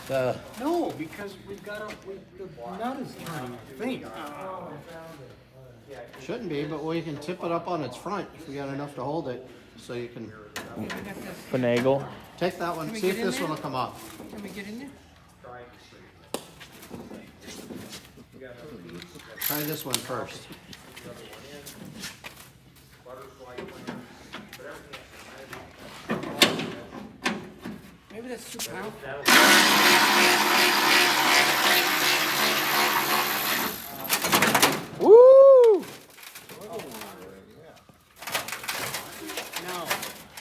No, because we've got the nut is turning, I think. Shouldn't be, but we can tip it up on its front if we got enough to hold it. So you can Finagle. take that one, see if this one will come up. Can we get in there? Try this one first. Maybe that's too powerful. Woo!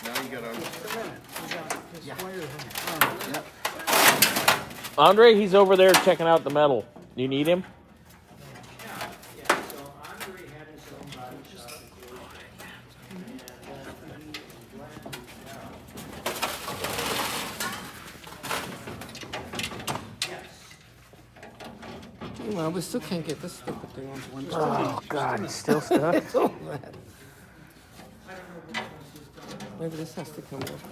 Now you gotta. Andre, he's over there checking out the metal. You need him? Well, we still can't get this stupid thing on one Oh, God, he's still stuck. Maybe this has to come off.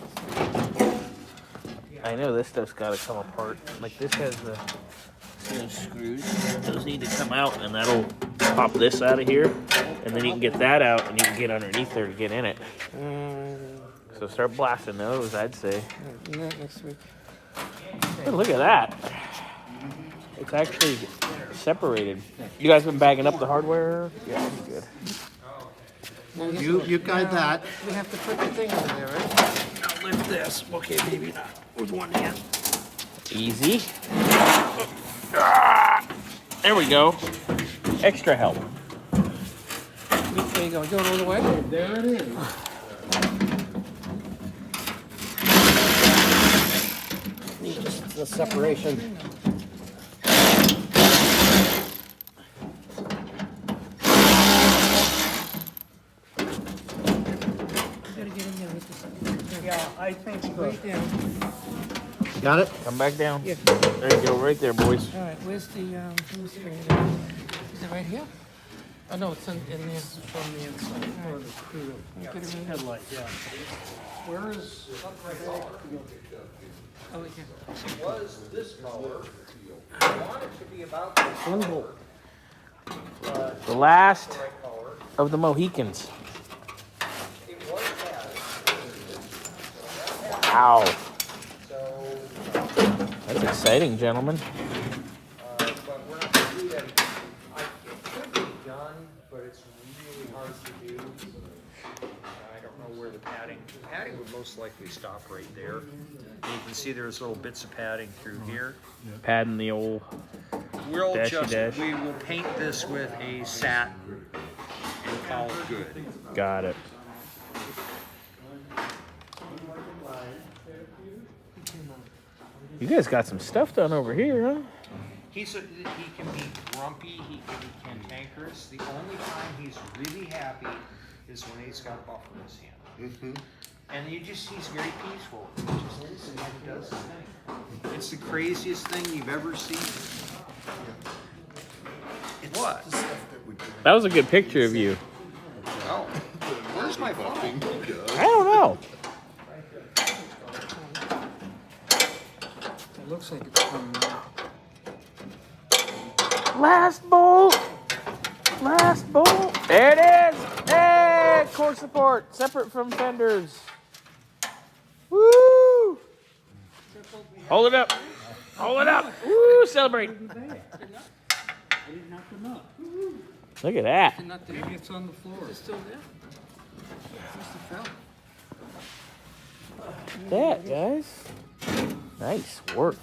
I know this stuff's got to come apart. Like this has the screws. Those need to come out, and that'll pop this out of here. And then you can get that out, and you can get underneath there to get in it. So start blasting those, I'd say. Do that next week. Hey, look at that. It's actually separated. You guys been bagging up the hardware? Yeah, good. You guide that. We have to put the thing over there, right? Now lift this. Okay, maybe not with one hand. Easy. There we go. Extra help. There you go. Going all the way? There it is. Just the separation. Yeah, I think right down. Got it? Come back down. Yeah. There you go, right there, boys. All right, where's the, let me see. Is it right here? Oh, no, it's in there. From the inside. All right. Headlight, yeah. Where is... Oh, yeah. Was this color. I want it to be about this One bolt. The last of the Mohicans. It was that. Wow. So, That's exciting, gentlemen. but we're not going to do that. It could be done, but it's really hard to do. I don't know where the padding would most likely stop right there. And you can see there's little bits of padding through here. Padding the old We'll Dashy dash. we will paint this with a satin and call it good. got it. You guys got some stuff done over here, huh? He can be grumpy, he can be cantankerous. The only time he's really happy is when he's got a buffer in his hand. And he's very peaceful. He just sits and does his thing. It's the craziest thing you've ever seen. What? That was a good picture of you. Oh, where's my phone? I don't know. It looks like it's coming out. Last bolt. Last bolt. There it is. Hey, core support, separate from fenders. Woo! Hold it up. Hold it up. Woo! Celebrate. Look at that. Maybe it's on the floor. Is it still there? Must have fell. That, guys. Nice work.